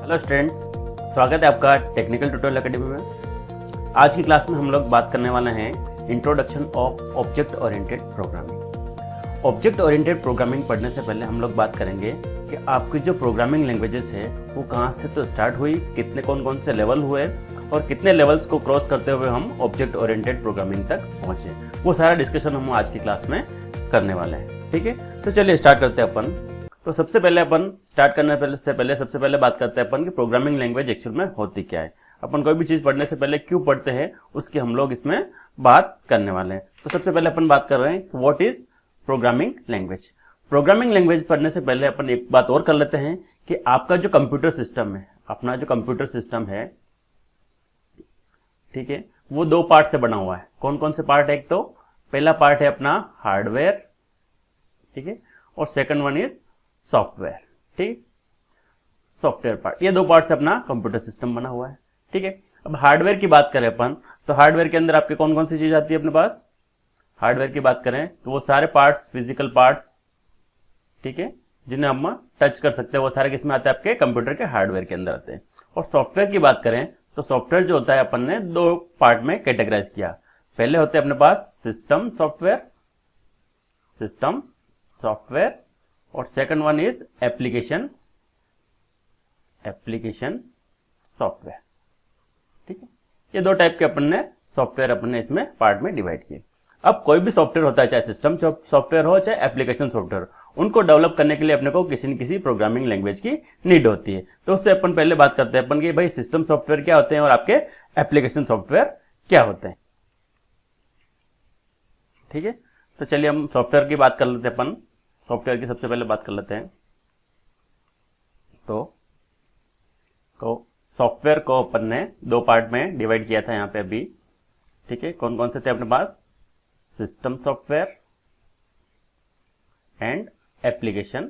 Hello students, स्वागत है आपका टेक्निकल ट्यूटोरियल एकेडमी में। आज की क्लास में हम लोग बात करने वाले हैं introduction of object oriented programming. Object oriented programming पढ़ने से पहले हम लोग बात करेंगे कि आपकी जो प्रोग्रामिंग लैंग्वेजेस है वो कहाँ से तो स्टार्ट हुई, कितने कौन से लेवल हुए और कितने लेवल्स को क्रॉस करते हुए हम ऑब्जेक्ट ओरिएंटेड प्रोग्रामिंग तक पहुँचे। वो सारा डिस्कशन हम आज की क्लास में करने वाले हैं। ठीक है, तो चलिए स्टार्ट करते हैं अपन। तो सबसे पहले अपन स्टार्ट करने से पहले सबसे पहले बात करते हैं अपन कि प्रोग्रामिंग लैंग्वेज एक्चुअल में होती क्या है। अपन कोई भी चीज पढ़ने से पहले क्यों पढ़ते हैं उसकी हम लोग इसमें बात करने वाले हैं। तो सबसे पहले अपन बात कर रहे हैं what is programming language. Programming language पढ़ने से पहले अपन एक बात और कर लेते हैं कि आपका जो कंप्यूटर सिस्टम है, अपना जो कंप्यूटर सिस्टम है, ठीक है, वो दो पार्ट से बना हुआ है। कौन कौन से पार्ट है? एक तो पहला पार्ट है अपना हार्डवेयर, ठीक है, और सेकंड वन इज सॉफ्टवेयर। ठीक, सॉफ्टवेयर पार्ट, ये दो पार्ट से अपना कंप्यूटर सिस्टम बना हुआ है। ठीक है, अब हार्डवेयर की बात करें अपन तो हार्डवेयर के अंदर आपके कौन कौन सी चीज आती है अपने पास? हार्डवेयर की बात करें तो वो सारे पार्ट्स, फिजिकल पार्ट्स, ठीक है, जिन्हें हम टच कर सकते हैं, वो सारे किसमें आते हैं? आपके कंप्यूटर के हार्डवेयर के अंदर आते हैं। और सॉफ्टवेयर की बात करें तो सॉफ्टवेयर जो होता है अपन ने दो पार्ट में कैटेगराइज किया। पहले होते हैं अपने पास सिस्टम सॉफ्टवेयर और second one is application software. ठीक है, ये दो टाइप के अपन ने इसमें पार्ट में डिवाइड किए। अब कोई भी सॉफ्टवेयर होता है, चाहे सिस्टम सॉफ्टवेयर हो चाहे एप्लीकेशन सॉफ्टवेयर, उनको डेवलप करने के लिए अपने को किसी न किसी प्रोग्रामिंग लैंग्वेज की नीड होती है। तो उससे अपन पहले बात करते हैं अपन कि भाई सिस्टम सॉफ्टवेयर क्या होते हैं और आपके एप्लीकेशन सॉफ्टवेयर क्या होते हैं। ठीक है, तो चलिए हम सॉफ्टवेयर की बात कर लेते हैं। अपन सॉफ्टवेयर की सबसे पहले बात कर लेते हैं। तो सॉफ्टवेयर को अपन ने दो पार्ट में डिवाइड किया था यहाँ पे अभी। ठीक है, कौन कौन से थे अपने पास? System software and application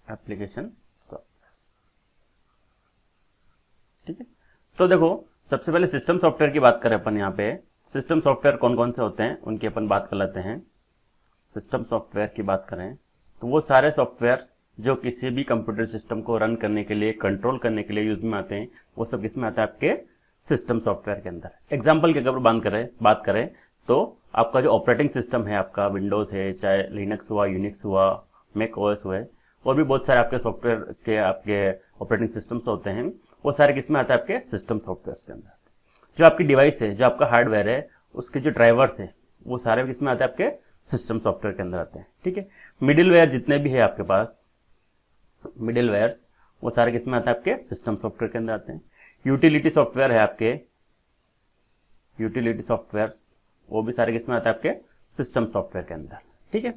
software. ठीक है, तो देखो सबसे पहले सिस्टम सॉफ्टवेयर की बात करें अपन। यहाँ पे सिस्टम सॉफ्टवेयर कौन कौन से होते हैं उनकी अपन बात कर लेते हैं। सिस्टम सॉफ्टवेयर की बात करें तो वो सारे सॉफ्टवेयर जो किसी भी कंप्यूटर सिस्टम को रन करने के लिए, कंट्रोल करने के लिए यूज में आते हैं, वो सब किसमें आता है? आपके सिस्टम सॉफ्टवेयर के अंदर। एग्जांपल की अगर बात करें तो आपका जो ऑपरेटिंग सिस्टम है, आपका विंडोज है, चाहे लिनक्स हुआ, यूनिक्स हुआ, मैक ओएस हुए, और भी बहुत सारे आपके सॉफ्टवेयर के आपके ऑपरेटिंग सिस्टम्स होते हैं, वो सारे किसमें आता है? आपके सिस्टम सॉफ्टवेयर के अंदर। जो आपकी डिवाइस है, जो आपका हार्डवेयर है, उसके जो ड्राइवर्स है, वो सारे किसमें आते हैं? आपके सिस्टम सॉफ्टवेयर के अंदर आते हैं। ठीक है, मिडिलवेयर जितने भी है आपके पास, मिडिलवेयर्स, वो सारे किसमें आते हैं? आपके सिस्टम सॉफ्टवेयर के अंदर आते हैं। यूटिलिटी सॉफ्टवेयर है आपके, यूटिलिटी सॉफ्टवेयर्स, वो भी सारे किसमें आते हैं? आपके सिस्टम सॉफ्टवेयर के अंदर। ठीक है,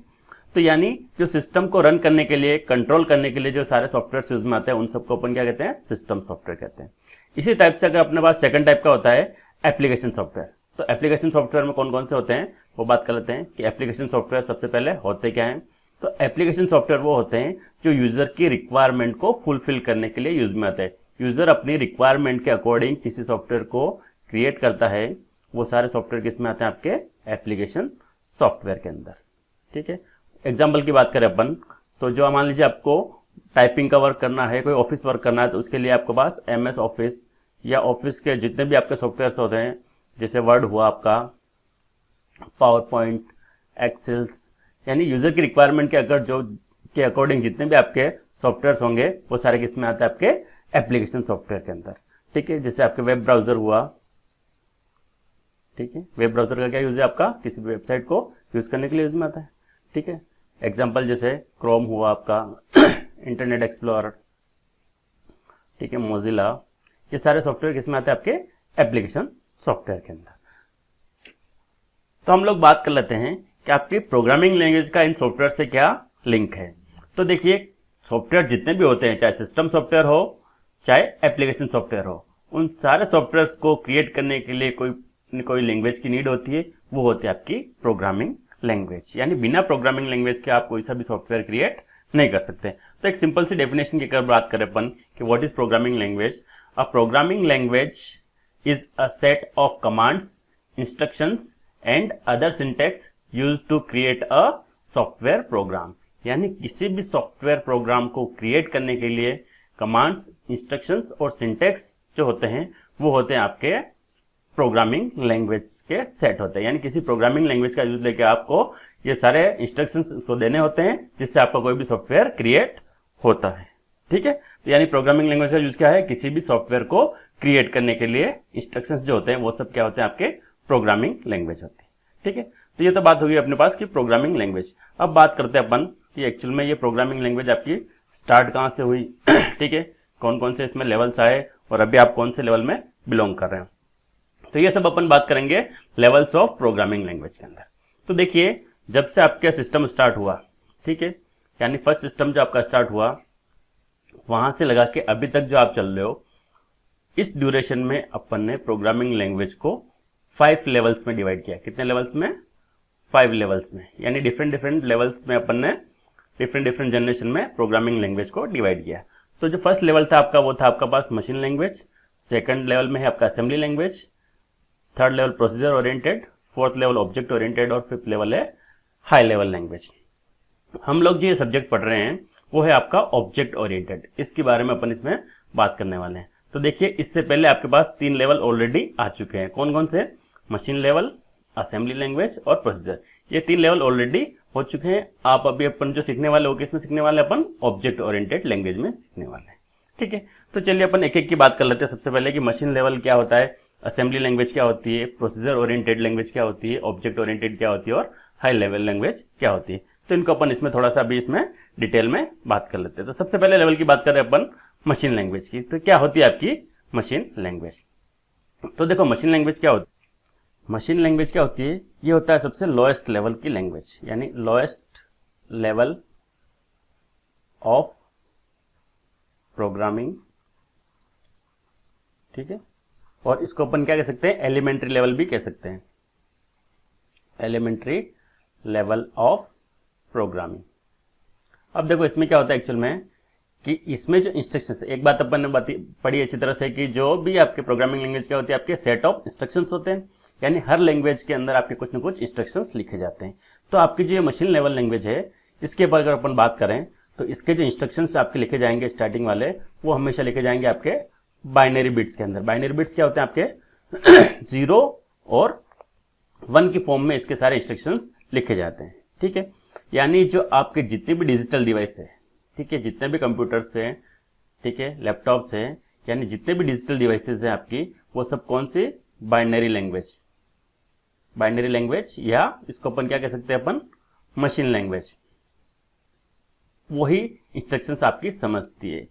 तो यानी जो सिस्टम को रन करने के लिए, कंट्रोल करने के लिए जो सारे सॉफ्टवेयर यूज में आते हैं, उन सबको अपन क्या कहते हैं? सिस्टम सॉफ्टवेयर कहते हैं। इसी टाइप से अगर अपने पास सेकंड टाइप का होता है एप्लीकेशन सॉफ्टवेयर, तो एप्लीकेशन सॉफ्टवेयर में कौन कौन से होते हैं वो बात कर लेते हैं कि एप्लीकेशन सॉफ्टवेयर सबसे पहले होते क्या हैं। तो एप्लीकेशन सॉफ्टवेयर वो होते हैं जो यूजर की रिक्वायरमेंट को फुलफिल करने के लिए यूज में आते हैं। यूजर अपनी रिक्वायरमेंट के अकॉर्डिंग किसी सॉफ्टवेयर को क्रिएट करता है, वो सारे सॉफ्टवेयर किसमें आते हैं? आपके एप्लीकेशन सॉफ्टवेयर के अंदर। ठीक है, एग्जाम्पल की बात करें अपन तो जो मान लीजिए आपको टाइपिंग का वर्क करना है, कोई ऑफिस वर्क करना है, तो उसके लिए आपके पास MS ऑफिस या ऑफिस के जितने भी आपके सॉफ्टवेयर होते हैं, जैसे वर्ड हुआ आपका, पावर पॉइंट, एक्सेल्स, यानी यूजर की रिक्वायरमेंट के अगर जो के अकॉर्डिंग जितने भी आपके सॉफ्टवेयर होंगे वो सारे किसमें आते हैं? आपके एप्लीकेशन सॉफ्टवेयर के अंदर। ठीक है, जैसे आपके वेब ब्राउजर हुआ, ठीक है, वेब ब्राउजर का क्या यूज है? आपका किसी भी वेबसाइट को यूज करने के लिए यूज में आता है। ठीक है, एग्जाम्पल जैसे क्रोम हुआ आपका, इंटरनेट एक्सप्लोरर, ठीक है, मोजिला, ये सारे सॉफ्टवेयर किसमें आते हैं? आपके एप्लीकेशन सॉफ्टवेयर के अंदर। तो हम लोग बात कर लेते हैं कि आपकी प्रोग्रामिंग लैंग्वेज का इन सॉफ्टवेयर से क्या लिंक है। तो देखिए सॉफ्टवेयर जितने भी होते हैं, चाहे सिस्टम सॉफ्टवेयर हो चाहे एप्लीकेशन सॉफ्टवेयर हो, उन सारे सॉफ्टवेयर को क्रिएट करने के लिए कोई लैंग्वेज की नीड होती है, वो होती है आपकी प्रोग्रामिंग लैंग्वेज। यानी बिना प्रोग्रामिंग लैंग्वेज के आप कोई सा भी सॉफ्टवेयर क्रिएट नहीं कर सकते। तो एक सिंपल सी डेफिनेशन की अगर बात करें अपन कि what is programming language, a programming language is a set of commands, instructions and other syntax used to create a software program। यानी किसी भी सॉफ्टवेयर प्रोग्राम को क्रिएट करने के लिए कमांड्स, इंस्ट्रक्शंस और सिंटेक्स जो होते हैं वो होते हैं आपके प्रोग्रामिंग लैंग्वेज के सेट होते हैं। यानी किसी प्रोग्रामिंग लैंग्वेज का यूज लेके आपको ये सारे इंस्ट्रक्शंस उसको देने होते हैं जिससे आपका कोई भी सॉफ्टवेयर क्रिएट होता है। ठीक है, तो यानी प्रोग्रामिंग लैंग्वेज का यूज क्या है, किसी भी सॉफ्टवेयर को क्रिएट करने के लिए इंस्ट्रक्शंस जो होते हैं वो सब क्या होते हैं, आपके प्रोग्रामिंग लैंग्वेज होते हैं। ठीक है, तो ये तो बात होगी अपने पास की प्रोग्रामिंग लैंग्वेज। अब बात करते हैं अपन कि एक्चुअल में ये प्रोग्रामिंग लैंग्वेज आपकी स्टार्ट कहाँ से हुई। ठीक है, कौन कौन से इसमें लेवल्स आए और अभी आप कौन से लेवल में बिलोंग कर रहे हैं, तो ये सब अपन बात करेंगे लेवल्स ऑफ प्रोग्रामिंग लैंग्वेज के अंदर। तो देखिए, जब से आपका सिस्टम स्टार्ट हुआ, ठीक है, यानी फर्स्ट सिस्टम जो आपका स्टार्ट हुआ वहां से लगा के अभी तक जो आप चल रहे हो, इस ड्यूरेशन में अपन ने प्रोग्रामिंग लैंग्वेज को 5 लेवल्स में डिवाइड किया। कितने लेवल्स में, 5 लेवल्स में, यानी डिफरेंट डिफरेंट लेवल्स में अपन ने डिफरेंट डिफरेंट जनरेशन में प्रोग्रामिंग लैंग्वेज को डिवाइड किया। तो जो फर्स्ट लेवल था आपका वो था आपका पास मशीन लैंग्वेज, सेकंड लेवल में है आपका assembly language, third level procedure oriented, fourth level object oriented और फिफ्थ लेवल है हाई लेवल लैंग्वेज। हम लोग जो ये सब्जेक्ट पढ़ रहे हैं वो है आपका ऑब्जेक्ट ओरिएंटेड, इसके बारे में अपन इसमें बात करने वाले हैं। तो देखिए, इससे पहले आपके पास 3 लेवल ऑलरेडी आ चुके हैं। कौन कौन से, मशीन लेवल, असेंबली लैंग्वेज और प्रोसीजर, ये 3 लेवल ऑलरेडी हो चुके हैं। आप अभी अपन जो सीखने वाले हो किसमें सीखने वाले, अपन ऑब्जेक्ट ओरिएंटेड लैंग्वेज में सीखने वाले हैं। ठीक है, तो चलिए अपन एक एक की बात कर लेते हैं। सबसे पहले कि मशीन लेवल क्या होता है, असेंबली लैंग्वेज क्या होती है, प्रोसीजर ओरिएंटेड लैंग्वेज क्या होती है, ऑब्जेक्ट ओरिएंटेड क्या होती है और हाई लेवल लैंग्वेज क्या होती है। तो इनको अपन इसमें थोड़ा सा अभी इसमें डिटेल में बात कर लेते हैं। तो सबसे पहले लेवल की बात करें अपन मशीन लैंग्वेज की, तो क्या होती है आपकी मशीन लैंग्वेज। तो देखो, मशीन लैंग्वेज क्या होती है, मशीन लैंग्वेज क्या होती है, ये होता है सबसे लोएस्ट लेवल की लैंग्वेज, यानी लोएस्ट लेवल ऑफ प्रोग्रामिंग। ठीक है, और इसको अपन क्या कह सकते हैं, एलिमेंट्री लेवल भी कह सकते हैं, एलिमेंट्री लेवल ऑफ प्रोग्रामिंग। अब देखो इसमें क्या होता है एक्चुअल में कि इसमें जो इंस्ट्रक्शंस, एक बात अपन ने पढ़ी अच्छी तरह से कि जो भी आपके प्रोग्रामिंग लैंग्वेज क्या होती है, आपके सेट ऑफ इंस्ट्रक्शंस होते हैं, यानी हर लैंग्वेज के अंदर आपके कुछ ना कुछ इंस्ट्रक्शंस लिखे जाते हैं। तो आपकी जो ये मशीन लेवल लैंग्वेज है, इसके ऊपर अगर अपन बात करें तो इसके जो इंस्ट्रक्शंस आपके लिखे जाएंगे स्टार्टिंग वाले, वो हमेशा लिखे जाएंगे आपके बाइनरी बिट्स के अंदर। बाइनरी बिट्स क्या होते हैं आपके 0 और 1 की फॉर्म में इसके सारे इंस्ट्रक्शंस लिखे जाते हैं। ठीक है, यानी जो आपके जितने भी डिजिटल डिवाइस है, ठीक है, जितने भी कंप्यूटर्स हैं, ठीक है, लैपटॉप्स हैं, यानी जितने भी डिजिटल डिवाइसेस हैं आपकी, वो सब कौन सी, बाइनरी लैंग्वेज, बाइनरी लैंग्वेज, या इसको अपन क्या कह सकते हैं, अपन मशीन लैंग्वेज, वही इंस्ट्रक्शंस आपकी समझती है।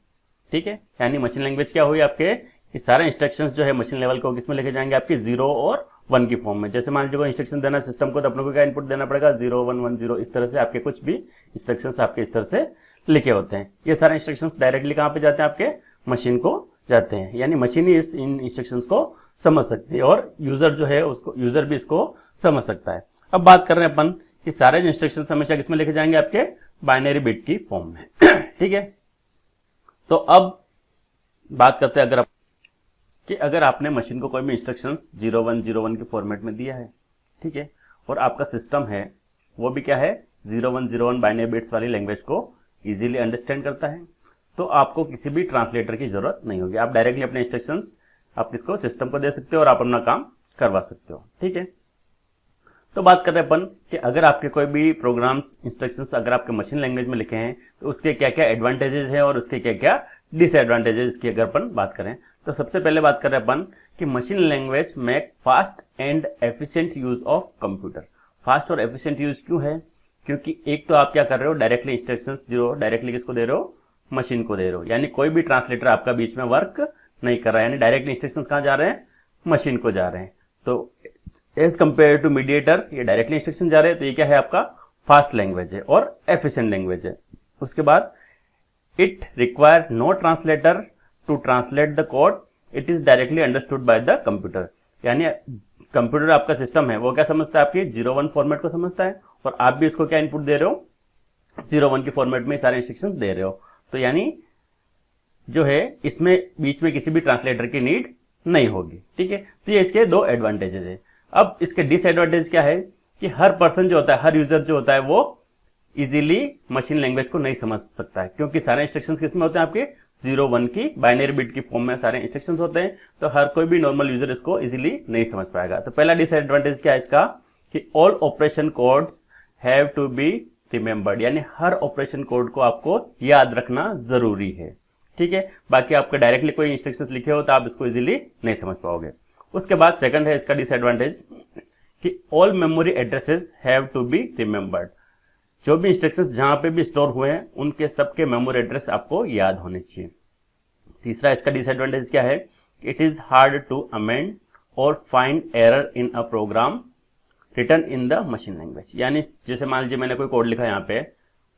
ठीक है, यानी मशीन लैंग्वेज क्या हुई आपके, ये सारे इंस्ट्रक्शंस जो है मशीन लेवल को किसमें लिखे जाएंगे, आपके 0 और 1 की फॉर्म में। जैसे मान लीजिए इंस्ट्रक्शन देना सिस्टम को, तो अपने को क्या इनपुट देना पड़ेगा, 0 1 1 0, इस तरह से आपके कुछ भी इंस्ट्रक्शंस आपके इस तरह से लिखे होते हैं। ये सारे इंस्ट्रक्शंस डायरेक्टली कहाँ पे जाते हैं, आपके मशीन को जाते हैं, यानी मशीन ही इन इंस्ट्रक्शंस को समझ सकती है और यूजर जो है उसको, यूजर भी इसको समझ सकता है। अब बात कर रहे हैं अपन कि सारे इंस्ट्रक्शंस हमेशा किसमें लिखे जाएंगे, आपके बाइनरी बिट की फॉर्म में। ठीक है, तो अब बात करते हैं अगर आपने मशीन को कोई भी इंस्ट्रक्शंस 0101 के फॉर्मेट में दिया है, ठीक है, और आपका सिस्टम है वो भी क्या है, 0101 बाइनरी बिट्स वाली लैंग्वेज को इजीली अंडरस्टैंड करता है, तो आपको किसी भी ट्रांसलेटर की जरूरत नहीं होगी। आप डायरेक्टली अपने इंस्ट्रक्शंस आप इसको सिस्टम को दे सकते हो और आप अपना काम करवा सकते हो। ठीक है, तो बात कर रहे हैं अपन कि अगर आपके कोई भी प्रोग्राम्स इंस्ट्रक्शंस अगर आपके मशीन लैंग्वेज में लिखे हैं तो उसके क्या क्या एडवांटेजेस हैं और उसके क्या क्या डिसएडवांटेजेस की अगर अपन बात करें, तो सबसे पहले बात कर रहे हैं अपन कि machine language make fast and efficient use of computer. Fast और एफिशिएंट यूज क्यों है, क्योंकि एक तो आप क्या कर रहे हो, डायरेक्टली इंस्ट्रक्शंस जो डायरेक्टली किसको दे रहे हो, मशीन को दे रहे हो, यानी कोई भी ट्रांसलेटर आपका बीच में वर्क नहीं कर रहा है, यानी डायरेक्टली इंस्ट्रक्शंस कहाँ जा रहे हैं, मशीन को जा रहे हैं। तो एज कंपेयर टू मीडिएटर, ये डायरेक्टली इंस्ट्रक्शन जा रहे हैं, तो ये क्या है आपका फास्ट लैंग्वेज है और एफिशिएंट लैंग्वेज है। उसके बाद it require no translator to translate the code, it is directly understood by the computer, यानी कंप्यूटर आपका सिस्टम है वो क्या समझता है, आपकी 01 फॉर्मेट को समझता है और आप भी उसको क्या इनपुट दे रहे हो, 01 के फॉर्मेट में सारे इंस्ट्रक्शंस दे रहे हो। तो यानी जो है इसमें बीच में किसी भी ट्रांसलेटर की नीड नहीं होगी। ठीक है, तो ये इसके 2 एडवांटेजेस है। अब इसके डिसएडवांटेज क्या है कि हर पर्सन जो होता है, हर यूजर जो होता है वो इजीली मशीन लैंग्वेज को नहीं समझ सकता है, क्योंकि सारे इंस्ट्रक्शंस किसमें होते हैं, आपके 0-1 की बाइनरी बिट की फॉर्म में सारे इंस्ट्रक्शंस होते हैं, तो हर कोई भी नॉर्मल यूजर इसको इजीली नहीं समझ पाएगा। तो पहला डिसएडवांटेज क्या है इसका कि all operation codes have to be remembered, यानी हर ऑपरेशन कोड को आपको याद रखना जरूरी है। ठीक है, बाकी आपके डायरेक्टली कोई इंस्ट्रक्शंस लिखे हो तो आप इसको इजीली नहीं समझ पाओगे। उसके बाद सेकंड है इसका डिसएडवांटेज कि all memory addresses have to be remembered, जो भी इंस्ट्रक्शंस जहां पे भी स्टोर हुए हैं उनके सबके मेमोरी एड्रेस आपको याद होने चाहिए। तीसरा इसका डिसएडवांटेज क्या है, it is hard to amend और find error in a program written in the machine language, यानी जैसे मान लीजिए मैंने कोई कोड लिखा यहाँ पे,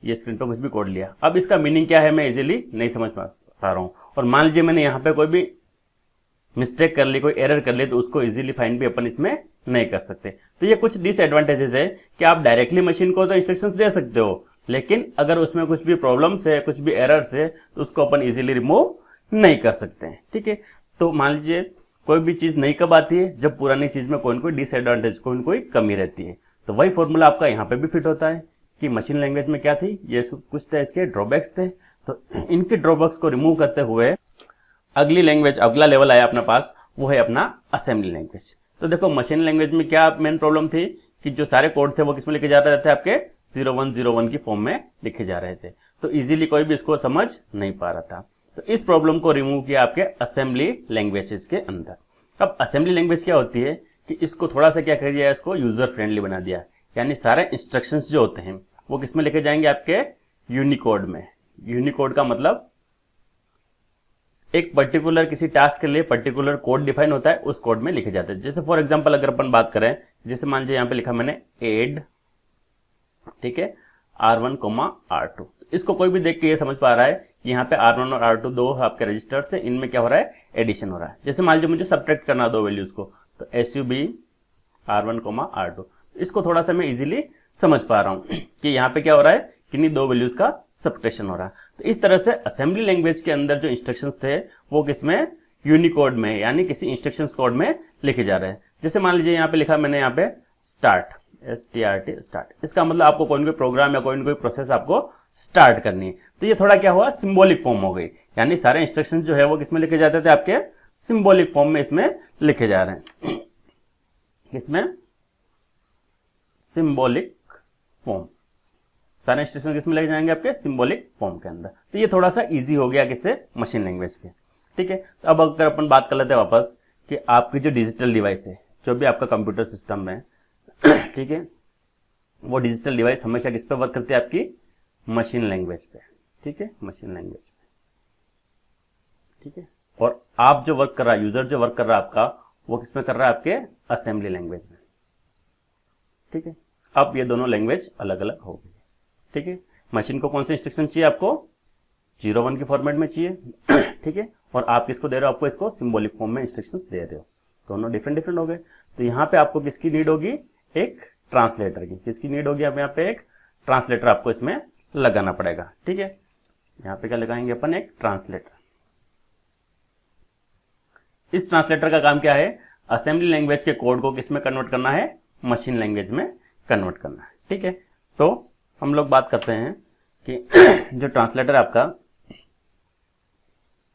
ये स्क्रीन पे कुछ भी कोड लिया, अब इसका मीनिंग क्या है मैं इजीली नहीं समझ पा रहा हूं, और मान लीजिए मैंने यहाँ पे कोई भी मिस्टेक कर ली, कोई एरर कर ली, तो उसको इजीली फाइंड भी अपन इसमें नहीं कर सकते। तो ये कुछ डिसएडवांटेजेस है कि आप डायरेक्टली मशीन को तो इंस्ट्रक्शंस दे सकते हो, लेकिन अगर उसमें कुछ भी प्रॉब्लम्स है, कुछ भी एरर्स है, तो उसको अपन इजीली रिमूव नहीं कर सकते हैं। ठीक है, तो मान लीजिए कोई भी चीज नई कब आती है, जब पुरानी चीज में कोई न कोई डिसएडवांटेज, कोई न कोई कमी रहती है। तो वही फॉर्मूला आपका यहाँ पे भी फिट होता है कि मशीन लैंग्वेज में क्या थी, ये कुछ थे इसके ड्रॉबैक्स थे, तो इनके ड्रॉबैक्स को रिमूव करते हुए अगली लैंग्वेज, अगला लेवल आया अपने पास, वो है अपना असेंबली लैंग्वेज। तो देखो मशीन लैंग्वेज में क्या मेन प्रॉब्लम थी कि जो सारे कोड थे वो किसमें लिखे जा रहे थे, आपके 0101 की फॉर्म में लिखे जा रहे थे, तो इजीली कोई भी इसको समझ नहीं पा रहा था। तो इस प्रॉब्लम को रिमूव किया आपके असेंबली लैंग्वेजेस के अंदर। अब असेंबली लैंग्वेज क्या होती है कि इसको थोड़ा सा क्या कर दिया, इसको यूजर फ्रेंडली बना दिया, यानी सारे इंस्ट्रक्शंस जो होते हैं वो किसमें लिखे जाएंगे, आपके यूनिकोड में। यूनिकोड का मतलब एक पर्टिकुलर किसी टास्क के लिए पर्टिकुलर कोड डिफाइन होता है, उस कोड में लिखे जाते हैं। जैसे फॉर एग्जांपल अगर अपन बात करें, जैसे मान लीजिए यहाँ पे लिखा मैंने एड, ठीक है, R1, R2, इसको कोई भी देख के ये समझ पा रहा है कि यहाँ पे R1 और R2 दो आपके रजिस्टर्स हैं, इनमें क्या हो रहा है, एडिशन हो रहा है। जैसे मान लीजिए मुझे सब्ट्रैक्ट करना दो वैल्यूज को, तो SUB R1, R2, इसको थोड़ा सा मैं इजीली समझ पा रहा हूँ कि यहाँ पे क्या हो रहा है, किन्हीं दो वैल्यूज का सब्ट्रैक्शन हो रहा है। तो इस तरह से असेंबली लैंग्वेज के अंदर जो इंस्ट्रक्शंस थे वो किसमें, यूनिकोड में, यानी किसी इंस्ट्रक्शंस कोड में लिखे जा रहे हैं। जैसे मान लीजिए यहाँ पे लिखा मैंने, यहाँ पे स्टार्ट, STRT स्टार्ट, इसका मतलब आपको कोई ना कोई प्रोग्राम या कोई ना कोई प्रोसेस आपको स्टार्ट करनी है। तो ये थोड़ा क्या हुआ, सिंबॉलिक फॉर्म हो गई, यानी सारे इंस्ट्रक्शंस जो है वो किसमें लिखे जाते थे, आपके सिंबॉलिक फॉर्म में इसमें लिखे जा रहे हैं। किसमें, सिंबॉलिक फॉर्म, सारे इंस्ट्रक्शन किसमें लगे जाएंगे, आपके सिंबॉलिक फॉर्म के अंदर। तो ये थोड़ा सा इजी हो गया किससे, मशीन लैंग्वेज के। ठीक है, तो अब अगर अपन बात कर लेते हैं वापस कि आपकी जो डिजिटल डिवाइस है, जो भी आपका कंप्यूटर सिस्टम में ठीक है, वो डिजिटल डिवाइस हमेशा किस पे वर्क करती है, आपकी मशीन लैंग्वेज पे। ठीक है, मशीन लैंग्वेज पे। ठीक है, और आप जो वर्क कर रहा है, यूजर जो वर्क कर रहा है आपका, वो किसमें कर रहा है, आपके असेंबली लैंग्वेज में। ठीक है, अब ये दोनों लैंग्वेज अलग अलग हो गई। ठीक है, मशीन को कौन से इंस्ट्रक्शन चाहिए, आपको 01 के फॉर्मेट में चाहिए। ठीक है, और आप किसको दे रहे हो, आपको इसको सिंबॉलिक फॉर्म में इंस्ट्रक्शंस दे रहे हो, दोनों डिफरेंट डिफरेंट हो गए। तो यहाँ पे आपको किसकी नीड होगी, एक ट्रांसलेटर की। किसकी नीड होगी, अब यहाँ पे एक ट्रांसलेटर आपको इसमें लगाना पड़ेगा। ठीक है, यहाँ पे क्या लगाएंगे अपन, एक ट्रांसलेटर। इस ट्रांसलेटर का काम क्या है, असेंबली लैंग्वेज के कोड को किसमें कन्वर्ट करना है, मशीन लैंग्वेज में कन्वर्ट करना है। ठीक है, तो हम लोग बात करते हैं कि जो ट्रांसलेटर आपका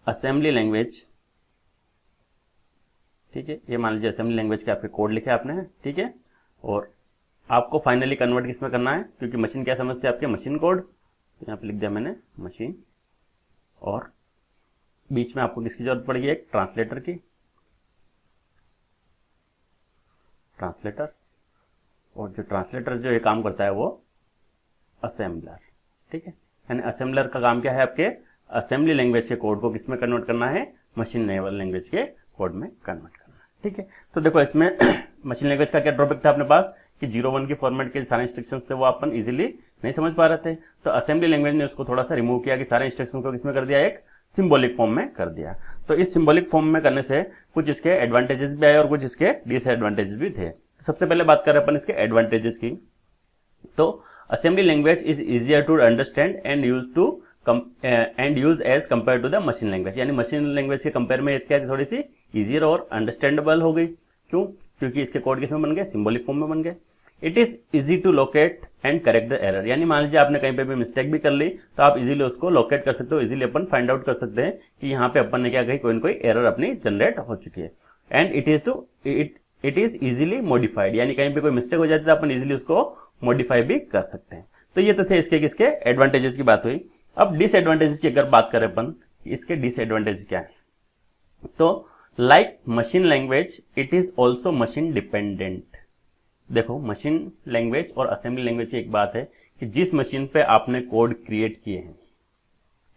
असेंबली लैंग्वेज, ठीक है, ये मान लीजिए असेंबली लैंग्वेज के आपके कोड लिखे आपने, ठीक है, और आपको फाइनली कन्वर्ट किसमें करना है, क्योंकि मशीन क्या समझते हैं, आपके मशीन कोड, तो यहाँ पे लिख दिया मैंने मशीन, और बीच में आपको किसकी जरूरत पड़ेगी, एक ट्रांसलेटर की, ट्रांसलेटर, और जो ट्रांसलेटर जो ये काम करता है वो असेंबलर। ठीक है, यानी असेंबलर का काम क्या है, आपके असेंबली लैंग्वेज के कोड को किसमें कन्वर्ट करना है, मशीन लैंग्वेज के कोड में कन्वर्ट करना है। ठीक है, तो देखो इसमें मशीन लैंग्वेज का क्या ड्रॉबैक था अपने पास कि 01 के फॉर्मेट के सारे इंस्ट्रक्शंस थे वो अपन इजीली नहीं समझ पा रहे थे। तो असेंबली लैंग्वेज ने उसको थोड़ा सा रिमूव किया कि सारे इंस्ट्रक्शंस को किसमें कर दिया, एक सिंबॉलिक फॉर्म में कर दिया। तो इस सिंबॉलिक फॉर्म में करने से कुछ इसके एडवांटेजेस भी आए और कुछ इसके डिसएडवांटेजेस भी थे। सबसे पहले बात करें अपन इसके एडवांटेजेस की, तो assembly language is easier to understand and use as compare to the machine language, यानी मशीन लैंग्वेज के कंपेयर में क्या थोड़ी सी इजियर और अंडरस्टैंडेबल हो गई। क्यों, क्योंकि इसके कोड किसमें बन गए, सिंबॉलिक फॉर्म में बन गए। It is easy to locate and correct the error, यानी मान लीजिए आपने कहीं पे भी मिस्टेक भी कर ली तो आप इजीली उसको लोकेट कर सकते हो, इजीली अपन फाइंड आउट कर सकते हैं कि यहाँ पे अपन ने क्या कही, कोई ना कोई एरर अपनी जनरेट हो चुकी है। And it is easily modified, यानी कहीं पे कोई मिस्टेक हो जाती है तो अपन इजीली उसको मॉडिफाई भी कर सकते हैं। तो ये तो थे इसके किसके एडवांटेजेस की बात हुई। अब डिसएडवांटेजेस की अगर बात करें अपन, इसके डिसएडवांटेज क्या है, तो like machine language it is also machine dependent. देखो मशीन लैंग्वेज और असेंबली लैंग्वेज की एक बात है कि जिस मशीन पे आपने कोड क्रिएट किए हैं,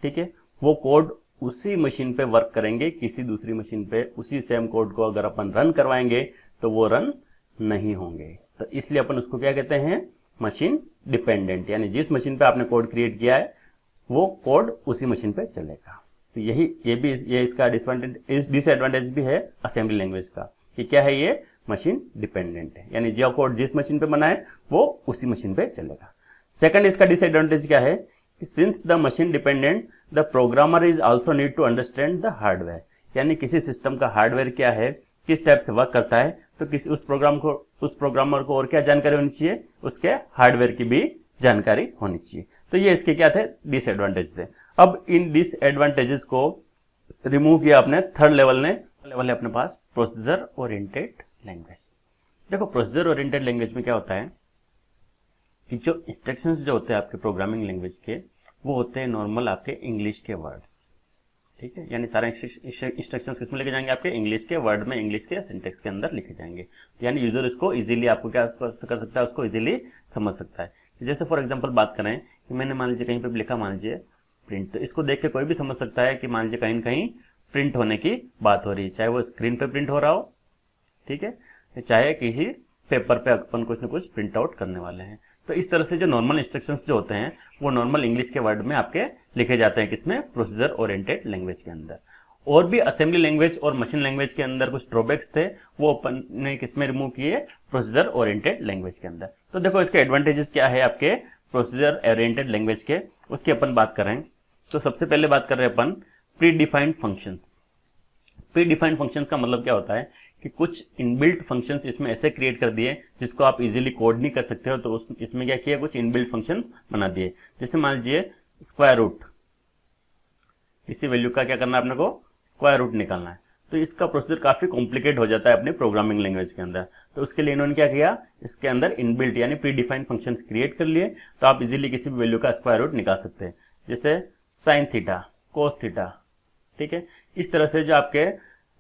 ठीक है, वो कोड उसी मशीन पे वर्क करेंगे, किसी दूसरी मशीन पे उसी सेम कोड को अगर अपन रन करवाएंगे तो वो रन नहीं होंगे। तो इसलिए अपन उसको क्या कहते हैं, मशीन डिपेंडेंट, यानी जिस मशीन पे आपने कोड क्रिएट किया है वो कोड उसी मशीन पे चलेगा। तो ये इसका डिसएडवांटेज भी है असेंबली लैंग्वेज का, कि क्या है, ये मशीन डिपेंडेंट है, यानी जो कोड जिस मशीन पे बना है वो उसी मशीन पे चलेगा। सेकंड इसका डिसएडवांटेज क्या है कि since the machine dependent the programmer is also need to understand the hardware, यानी किसी सिस्टम का हार्डवेयर क्या है, किस टाइप से वर्क करता है, तो किसी उस प्रोग्रामर को और क्या जानकारी होनी चाहिए, उसके हार्डवेयर की भी जानकारी होनी चाहिए। तो ये इसके क्या थे, डिसएडवांटेज थे। अब इन डिसएडवांटेजेस को रिमूव किया अपने थर्ड लेवल है अपने पास प्रोसीजर ओरिएंटेड लैंग्वेज। देखो प्रोसीजर ओरिएंटेड लैंग्वेज में क्या होता है कि जो इंस्ट्रक्शंस जो होते हैं आपके प्रोग्रामिंग लैंग्वेज के, वो होते हैं नॉर्मल आपके इंग्लिश के वर्ड्स, ठीक है, यानी सारे इंस्ट्रक्शंस किसमें लिखे जाएंगे, आपके इंग्लिश के वर्ड में, इंग्लिश के सिंटेक्स के अंदर लिखे जाएंगे। यानी यूजर इसको इजीली आपको क्या कर सकता है, उसको इजीली समझ सकता है। जैसे फॉर एग्जांपल बात करें कि मैंने मान लीजिए कहीं पे लिखा, मान लीजिए प्रिंट, तो इसको देख के कोई भी समझ सकता है कि मान लीजिए कहीं न कहीं प्रिंट होने की बात हो रही है, चाहे वो स्क्रीन पे प्रिंट हो रहा हो, ठीक है, चाहे किसी पेपर पे अपन कुछ न कुछ प्रिंट आउट करने वाले हैं। तो इस तरह से जो नॉर्मल इंस्ट्रक्शंस जो होते हैं वो नॉर्मल इंग्लिश के वर्ड में आपके लिखे जाते हैं, किसमें, प्रोसीजर ओरिएंटेड लैंग्वेज के अंदर। और भी असेंबली लैंग्वेज और मशीन लैंग्वेज के अंदर कुछ ड्रॉबैक्स थे, वो अपन ने किसमें रिमूव किए, प्रोसीजर ओरिएंटेड लैंग्वेज के अंदर। तो देखो इसके एडवांटेजेस क्या है आपके प्रोसीजर ओरिएंटेड लैंग्वेज के, उसकी अपन बात करें तो सबसे पहले बात कर रहे हैं अपन predefined functions. Predefined functions का मतलब क्या होता है कि कुछ इनबिल्ट फंक्शंस इसमें ऐसे क्रिएट कर दिए जिसको आप इजीली कोड नहीं कर सकते हो, तो इसमें क्या किया, कुछ इनबिल्ट फंक्शन बना दिए। जैसे मान लीजिए स्क्वायर रूट, इसी वैल्यू का क्या करना है, अपने को स्क्वायर रूट निकालना है, तो इसका प्रोसीजर काफी कॉम्प्लिकेट हो जाता है अपने प्रोग्रामिंग लैंग्वेज के अंदर। तो उसके लिए इन्होंने क्या किया, इसके अंदर इनबिल्ट यानी प्री डिफाइंड फंक्शंस क्रिएट कर लिए, तो आप इजीली किसी भी वैल्यू का स्क्वायर रूट निकाल सकते हैं। जैसे साइन थीटा, कोस थीटा, ठीक है, इस तरह से जो आपके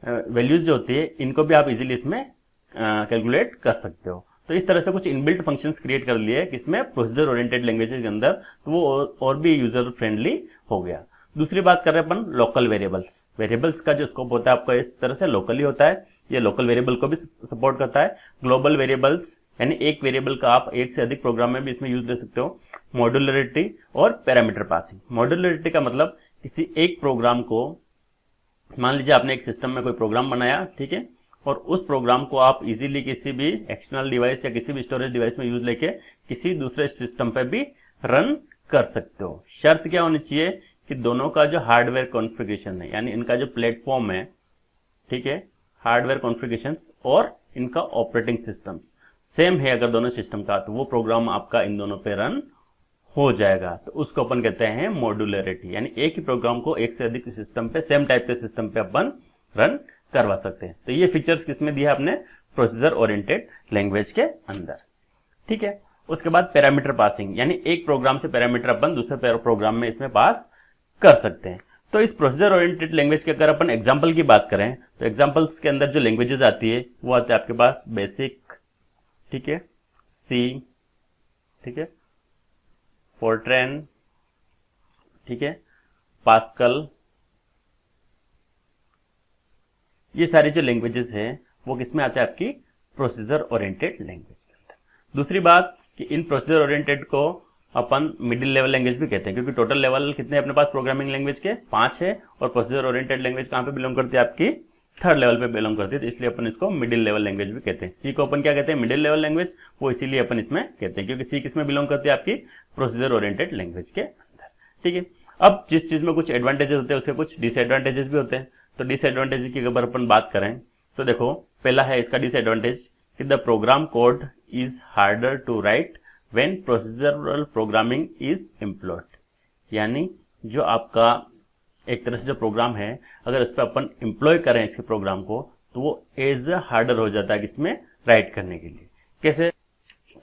वैल्यूज जो होती है इनको भी आप इजीली इसमें कैलकुलेट कर सकते हो। तो इस तरह से कुछ इनबिल्ट फंक्शंस क्रिएट कर लिए किसमें, प्रोसीजर ओरिएंटेड लैंग्वेज के अंदर, तो वो और भी यूजर फ्रेंडली हो गया। दूसरी बात कर रहे हैं अपन लोकल वेरिएबल्स। वेरिएबल्स का जो स्कोप होता है आपका इस तरह से लोकली होता है, ये लोकल वेरिएबल को भी सपोर्ट करता है। ग्लोबल वेरिएबल्स यानी एक वेरिएबल का आप एक से अधिक प्रोग्राम में भी इसमें यूज ले सकते हो। मॉड्यूलरिटी और पैरामीटर पासिंग। मॉड्यूलरिटी का मतलब किसी एक प्रोग्राम को, मान लीजिए आपने एक सिस्टम में कोई प्रोग्राम बनाया, ठीक है, और उस प्रोग्राम को आप इजीली किसी भी एक्सटर्नल डिवाइस या किसी भी स्टोरेज डिवाइस में यूज लेके किसी दूसरे सिस्टम पे भी रन कर सकते हो। शर्त क्या होनी चाहिए कि दोनों का जो हार्डवेयर कॉन्फ़िगरेशन है, यानी इनका जो प्लेटफॉर्म है, ठीक है, हार्डवेयर कॉन्फ़िगरेशन और इनका ऑपरेटिंग सिस्टम सेम है अगर दोनों सिस्टम का, तो वो प्रोग्राम आपका इन दोनों पे रन हो जाएगा। तो उसको अपन कहते हैं मॉड्यूलरिटी, यानी एक ही प्रोग्राम को एक से अधिक सिस्टम पे, सेम टाइप के सिस्टम पे अपन रन करवा सकते हैं। तो ये फीचर्स किसमें दिया आपने, प्रोसीजर ओरिएंटेड लैंग्वेज के अंदर, ठीक है। उसके बाद पैरामीटर पासिंग, यानी एक प्रोग्राम से पैरामीटर अपन दूसरे प्रोग्राम में इसमें पास कर सकते हैं। तो इस प्रोसीजर ओरिएंटेड लैंग्वेज के अगर अपन एग्जांपल की बात करें तो एग्जांपल्स के अंदर जो लैंग्वेजेस आती है वो आती है आपके पास बेसिक, ठीक है, सी, ठीक है, फोर्ट्रैन, ठीक है, पास्कल, ये सारी जो लैंग्वेजेस हैं वो किसमें आते हैं, आपकी प्रोसीजर ओरिएंटेड लैंग्वेज के अंदर। दूसरी बात कि इन प्रोसीजर ओरिएंटेड को अपन मिडिल लेवल लैंग्वेज भी कहते हैं, क्योंकि टोटल लेवल कितने अपने पास प्रोग्रामिंग लैंग्वेज के 5 है, और प्रोसीजर ओरिएंटेड लैंग्वेज कहाँ पे बिलोंग करती है, आपकी थर्ड लेवल पे बिलोंग करती है, तो इसलिए अपन इसको मिडिल लेवल लैंग्वेज भी कहते हैं। सी को अपन क्या कहते हैं, मिडिल लेवल लैंग्वेज, वो इसीलिए अपन इसमें कहते हैं क्योंकि सी किसमें बिलोंग करती है, आपकी प्रोसीजर ओरिएंटेड लैंग्वेज के अंदर, ठीक है। अब जिस चीज में कुछ एडवांटेजेस होते हैं उसके कुछ डिसएडवांटेजेस भी होते हैं। तो डिसएडवांटेज की अगर अपन बात करें तो देखो, पहला है इसका डिसएडवांटेज कि the program code is harder to write when procedural programming is employed। यानी जो आपका एक तरह से जो प्रोग्राम है, अगर इस पर अपन एम्प्लॉय करें इसके प्रोग्राम को, तो वो एज हार्डर हो जाता है इसमें राइट करने के लिए। कैसे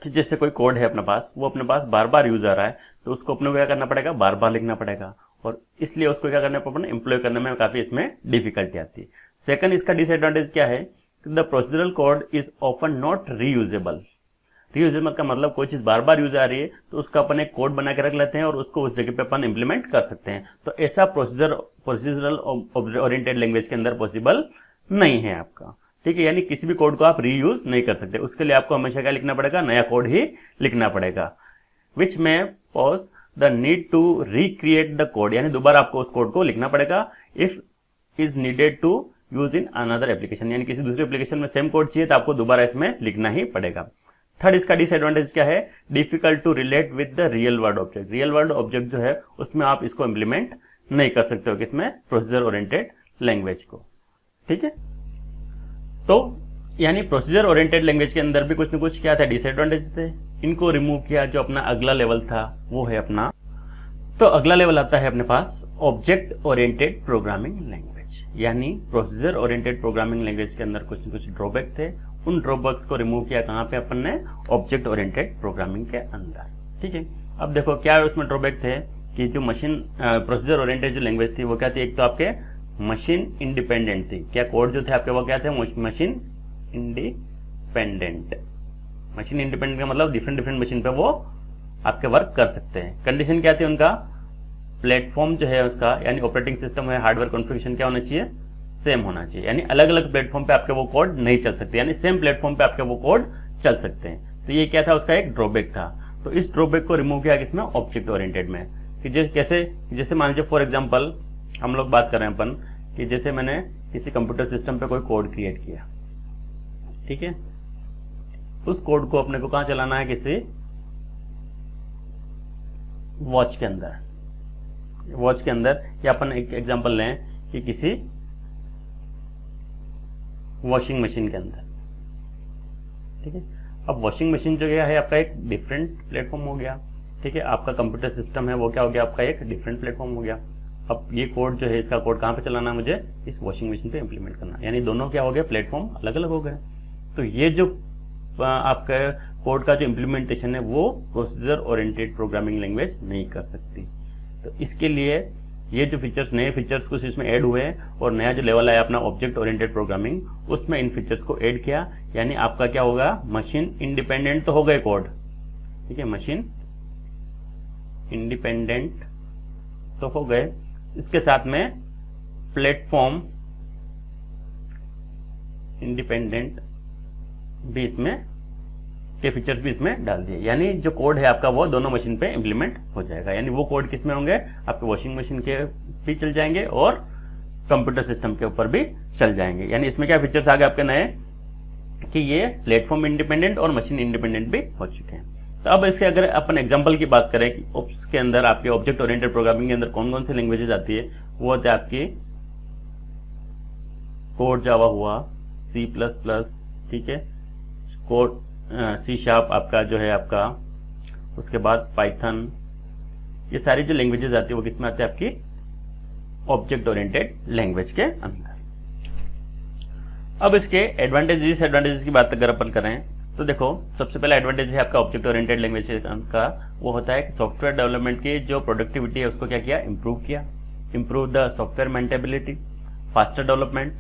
कि जैसे कोई कोड है अपने पास, वो अपने पास बार बार यूज आ रहा है, तो उसको अपने को क्या करना पड़ेगा, बार बार लिखना पड़ेगा, और इसलिए उसको क्या करना पड़ेगा, एम्प्लॉय करने में काफी इसमें डिफिकल्टी आती है। सेकंड इसका डिसएडवांटेज क्या है, the procedural code is often not reusable. Reusable का मतलब कोई चीज बार बार यूज आ रही है तो उसका अपन एक कोड बना के रख लेते हैं और उसको उस जगह पे अपन इंप्लीमेंट कर सकते हैं। तो ऐसा प्रोसीजरल ओरिएंटेड लैंग्वेज के अंदर पॉसिबल नहीं है आपका, ठीक है। यानी किसी भी कोड को आप रीयूज नहीं कर सकते, उसके लिए आपको हमेशा क्या लिखना पड़ेगा, नया कोड ही लिखना पड़ेगा। विच में pose the need to recreate the code, यानी दोबारा आपको उस कोड को लिखना पड़ेगा if is needed to use in another application, यानी किसी दूसरे एप्लीकेशन में सेम कोड चाहिए तो आपको दोबारा इसमें लिखना ही पड़ेगा। थर्ड इसका डिसएडवांटेज क्या है, difficult to relate with the real world object. Real world object जो है उसमें आप इसको इंप्लीमेंट नहीं कर सकते हो किसमें, प्रोसीजर ओरिएंटेड लैंग्वेज को, ठीक है। तो यानी प्रोसीजर ओरिएंटेड लैंग्वेज के अंदर भी कुछ न कुछ क्या था, डिसएडवांटेज थे, इनको रिमूव किया। जो अपना अगला लेवल था वो है अपना, तो अगला लेवल आता है अपने पास ऑब्जेक्ट ओरिएंटेड प्रोग्रामिंग लैंग्वेज। यानी प्रोसीजर ओरिएंटेड प्रोग्रामिंग लैंग्वेज के अंदर कुछ न कुछ ड्रॉबैक थे, उन ड्रॉबैक्स को रिमूव किया कहां पे, अपन ने ऑब्जेक्ट ओरिएंटेड प्रोग्रामिंग के अंदर, ठीक है। अब देखो क्या उसमें ड्रॉबैक थे कि जो मशीन प्रोसीजर ओरिएंटेड जो लैंग्वेज थी वो क्या थी, एक तो आपके मशीन इंडिपेंडेंट थी। क्या कोड जो थे आपके वो क्या थे, मशीन इंडिपेंडेंट। मशीन इंडिपेंडेंट का मतलब डिफरेंट मशीन पे वो आपके वर्क कर सकते हैं। कंडीशन क्या थी उनका, प्लेटफॉर्म जो है उसका, यानी ऑपरेटिंग सिस्टम है, हार्डवेयर कॉन्फ़िगरेशन क्या होना चाहिए, सेम होना चाहिए। यानी अलग अलग प्लेटफॉर्म पे आपके वो कोड नहीं चल सकते, यानी सेम प्लेटफॉर्म पे आपके वो कोड चल सकते हैं। तो ये क्या था, उसका एक ड्रॉबैक था। तो इस ड्रॉबैक को रिमूव किया किसमें, ऑब्जेक्ट ओरिएंटेड में। कि कैसे, जैसे मान लीजिए फॉर एग्जाम्पल हम लोग बात कर रहे हैं अपन कि जैसे मैंने किसी कंप्यूटर सिस्टम पे कोई कोड क्रिएट किया, ठीक है, उस कोड को अपने को कहां चलाना है, किसी वॉच के अंदर। वॉच के अंदर, या अपन एक एग्जांपल लें कि किसी वॉशिंग मशीन के अंदर, ठीक है। अब वॉशिंग मशीन जो है आपका एक डिफरेंट प्लेटफॉर्म हो गया, ठीक है। आपका कंप्यूटर सिस्टम है वो क्या हो गया, आपका एक डिफरेंट प्लेटफॉर्म हो गया। अब ये कोड जो है, इसका कोड कहां पे चलाना है, मुझे इस वॉशिंग मशीन पे इंप्लीमेंट करना, यानी दोनों क्या हो गए, प्लेटफॉर्म अलग अलग हो गए। तो ये जो आपका कोड का जो इम्प्लीमेंटेशन है वो प्रोसीजर ओरिएंटेड प्रोग्रामिंग लैंग्वेज नहीं कर सकती। तो इसके लिए ये जो फीचर्स, नए फीचर्स कुछ इसमें ऐड हुए हैं, और नया जो लेवल आया अपना ऑब्जेक्ट ओरिएंटेड प्रोग्रामिंग, उसमें इन फीचर्स को ऐड किया। यानी आपका क्या होगा, मशीन इंडिपेंडेंट तो हो गए कोड, ठीक है, मशीन इंडिपेंडेंट तो हो गए, इसके साथ में प्लेटफॉर्म इंडिपेंडेंट भी इसमें के फीचर्स भी इसमें डाल दिए। यानी जो कोड है आपका वो दोनों मशीन पे इंप्लीमेंट हो जाएगा। यानी वो कोड किस में होंगे, आपके वॉशिंग मशीन के भी चल जाएंगे और कंप्यूटर सिस्टम के ऊपर भी चल जाएंगे। यानी इसमें क्या फीचर्स आ गए आपके नए, कि ये प्लेटफॉर्म इंडिपेंडेंट और मशीन इंडिपेंडेंट भी हो चुके हैं। तो अब इसके अगर अपन एग्जाम्पल की बात करें कि ओप्स के अंदर आपके ऑब्जेक्ट ओरिएंटेड प्रोग्रामिंग के अंदर कौन कौन सी लैंग्वेजेज आती है, वो होते हैं आपकी कोड जावा हुआ, C++, ठीक है, कोड C#, आपका जो है आपका, उसके बाद पाइथन, ये सारी जो लैंग्वेजेस आती है वो किसमें आती है, आपकी ऑब्जेक्ट ओरिएंटेड लैंग्वेज के अंदर। अब इसके एडवांटेज डिसएडवांटेजेस की बात अगर अपन करें तो देखो, सबसे पहला एडवांटेज है आपका ऑब्जेक्ट ओरिएंटेड लैंग्वेज का, वो होता है कि सॉफ्टवेयर डेवलपमेंट की जो प्रोडक्टिविटी है उसको क्या किया, इंप्रूव किया। Improve the software maintainability, faster development,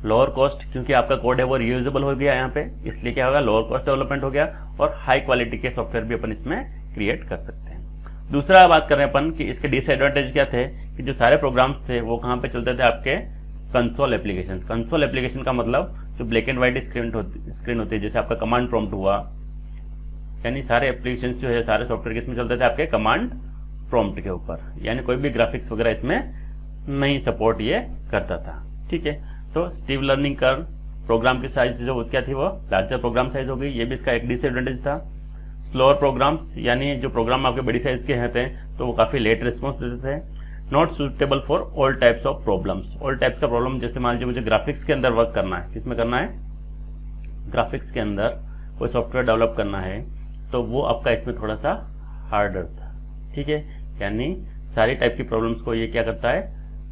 lower cost, क्योंकि आपका कोड है वो रीयूजेबल हो गया यहाँ पे, इसलिए क्या होगा, लोअर कॉस्ट डेवलपमेंट हो गया, और हाई क्वालिटी के सॉफ्टवेयर भी अपन इसमें क्रिएट कर सकते हैं। दूसरा बात कर रहे हैं अपन कि इसके डिसएडवांटेज क्या थे, कि जो सारे प्रोग्राम्स थे वो कहाँ पे चलते थे, आपके कंसोल एप्लीकेशन। कंसोल एप्लीकेशन का मतलब जो ब्लैक एंड व्हाइट स्क्रीन होती है, जैसे आपका कमांड प्रॉम्प्ट हुआ, यानी सारे एप्लीकेशन जो है, सारे सॉफ्टवेयर किसमें चलते थे, आपके कमांड प्रॉम्प्ट के ऊपर। यानी कोई भी ग्राफिक्स वगैरह इसमें नहीं सपोर्ट ये करता था, ठीक है। तो स्टीव लर्निंग कर्व, प्रोग्राम की साइज जो क्या थी वो लार्जर प्रोग्राम साइज हो गई, ये भी इसका एक डिसएडवांटेज था। स्लोअर प्रोग्राम्स, यानी जो प्रोग्राम आपके बड़ी साइज के हैं तो वो काफी लेट रिस्पॉन्स देते थे। Not suitable for all types of problems, all types का प्रॉब्लम, जैसे मान लीजिए मुझे ग्राफिक्स के अंदर वर्क करना है, किसमें करना है, ग्राफिक्स के अंदर कोई सॉफ्टवेयर डेवलप करना है तो वो आपका इसमें थोड़ा सा हार्डर था, ठीक है। यानी सारी टाइप की प्रॉब्लम्स को ये क्या करता है,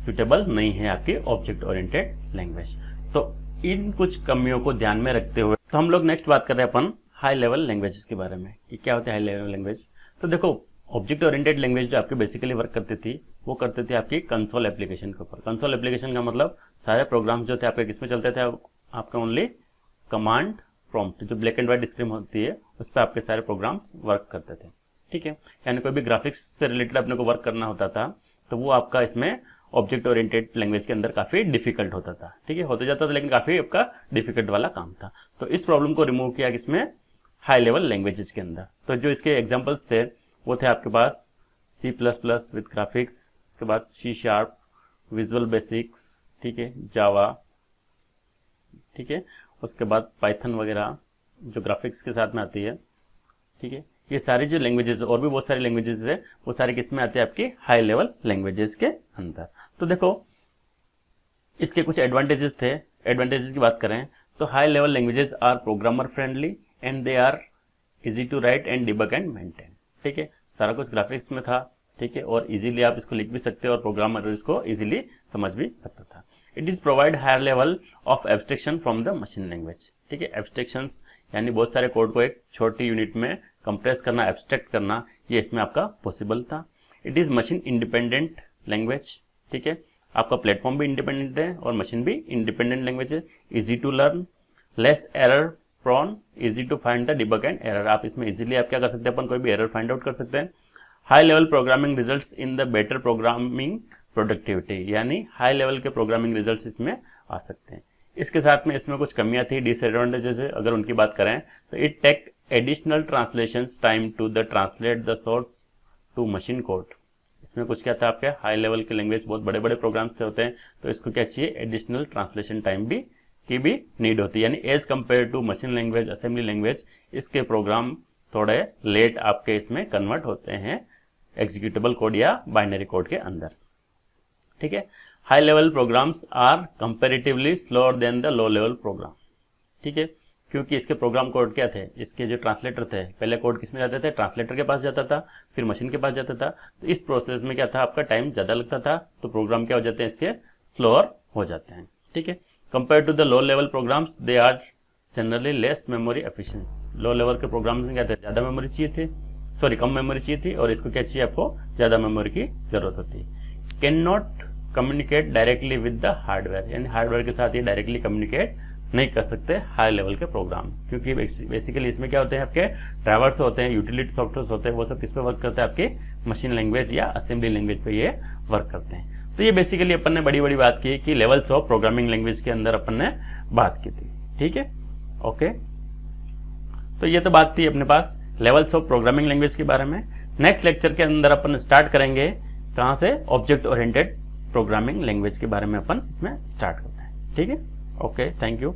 सुटेबल नहीं है आपकी ऑब्जेक्ट ओरिएंटेड लैंग्वेज। तो इन कुछ कमियों को ध्यान में रखते हुए तो हम लोग नेक्स्ट बात कर रहे हैं अपन हाई लेवल लैंग्वेजेस के बारे में कि क्या होता है हाई लेवल लैंग्वेज। तो देखो ऑब्जेक्ट ओरिएंटेड लैंग्वेज जो आपकी बेसिकली वर्क करती थी वो करती थी आपकी कंसोल एप्लीकेशन के ऊपर। कंसोल एप्लीकेशन का मतलब सारे प्रोग्राम्स जो थे आपके किसमें चलते थे, आपका ओनली कमांड प्रॉम्प्ट जो ब्लैक एंड व्हाइट स्क्रीन होती है उस पर आपके सारे प्रोग्राम्स वर्क करते थे, ठीक है। यानी कोई भी ग्राफिक्स से रिलेटेड अपने को वर्क करना होता था तो वो आपका इसमें ऑब्जेक्ट ओरिएंटेड लैंग्वेज के अंदर काफी डिफिकल्ट होता था, ठीक है। होते जाता था लेकिन काफी आपका डिफिकल्ट वाला काम था। तो इस प्रॉब्लम को रिमूव किया किसमें, हाई लेवल लैंग्वेजेस के अंदर। तो जो इसके एग्जांपल्स थे वो थे आपके पास C++ विद ग्राफिक्स, इसके बाद C#, विजुअल बेसिक्स, ठीक है, जावा, ठीक है, उसके बाद पाइथन वगैरह जो ग्राफिक्स के साथ में आती है, ठीक है। ये सारी जो लैंग्वेजेस और भी बहुत सारी लैंग्वेजेस है वो सारी किसमें आती है, आपकी हाई लेवल लैंग्वेजेस के अंदर। तो देखो इसके कुछ एडवांटेजेस थे। एडवांटेजेस की बात करें तो high level languages are programmer friendly and they are easy to write and debug and maintain, ठीक है। सारा कुछ ग्राफिक्स में था, ठीक है, और इजीली आप इसको लिख भी सकते हो और प्रोग्रामर इसको इजीली समझ भी सकता था। It is provide higher level of abstraction from the machine language, ठीक है। एब्स्ट्रैक्शंस यानी बहुत सारे कोड को एक छोटी यूनिट में कंप्रेस करना, एब्स्ट्रैक्ट करना, ये इसमें आपका पॉसिबल था। It is machine independent language, ठीक है। आपका प्लेटफॉर्म भी इंडिपेंडेंट है और मशीन भी इंडिपेंडेंट लैंग्वेज है। Easy to learn, less error prone, easy to find the debug and error. आप इसमें इजीली आप क्या कर सकते हैं, अपन कोई भी एरर फाइंड आउट कर सकते हैं। High level programming results in the better programming productivity, यानी हाई लेवल के प्रोग्रामिंग रिजल्ट्स इसमें आ सकते हैं। इसके साथ में इसमें कुछ कमियां थी, डिसएडवांटेजेस है अगर उनकी बात करें तो it take additional translations time to the translate the source to machine code. इसमें कुछ क्या था, आपके हाई लेवल के लैंग्वेज बहुत बड़े बड़े प्रोग्राम्स होते हैं तो इसको क्या चाहिए, एडिशनल ट्रांसलेशन टाइम भी की भी नीड होती है। यानी as compare to machine language, assembly language, इसके प्रोग्राम थोड़े लेट आपके इसमें कन्वर्ट होते हैं एग्जीक्यूटेबल कोड या बाइनरी कोड के अंदर, ठीक है। High level programs are comparatively slower than the low level program, ठीक है, क्योंकि इसके प्रोग्राम कोड क्या थे, इसके जो ट्रांसलेटर थे, पहले कोड किसमें जाते थे, ट्रांसलेटर के पास जाता था, फिर मशीन के पास जाता था। तो इस प्रोसेस में क्या था, आपका टाइम ज्यादा लगता था, तो प्रोग्राम क्या हो जाते हैं, इसके स्लोअर हो जाते हैं, ठीक है। Compare to the low level programs they are generally less memory efficiency. Low level के प्रोग्राम्स में क्या थे, ज्यादा मेमोरी चाहिए थी, सॉरी कम मेमोरी चाहिए थी, और इसको क्या चाहिए, आपको ज्यादा मेमोरी की जरूरत होती है। Can not communicate directly with the hardware, यानी हार्डवेयर के साथ ये डायरेक्टली कम्युनिकेट नहीं कर सकते हाई लेवल के प्रोग्राम, क्योंकि बेसिकली इसमें क्या होते हैं, आपके ड्राइवर्स होते हैं, यूटिलिटी सॉफ्टवेयर होते हैं, वो सब किस पे वर्क करते हैं, आपके मशीन लैंग्वेज या असेंबली लैंग्वेज पे ये वर्क करते हैं। तो ये बेसिकली अपन ने बड़ी बड़ी बात की कि लेवल्स ऑफ प्रोग्रामिंग लैंग्वेज के अंदर अपन ने बात की थी, ठीक है, ओके। तो ये तो बात थी अपने पास लेवल्स ऑफ प्रोग्रामिंग लैंग्वेज के बारे में। नेक्स्ट लेक्चर के अंदर अपन स्टार्ट करेंगे कहां से, ऑब्जेक्ट ओरिएंटेड प्रोग्रामिंग लैंग्वेज के बारे में अपन इसमें स्टार्ट करते हैं, ठीक है, ओके, थैंक यू।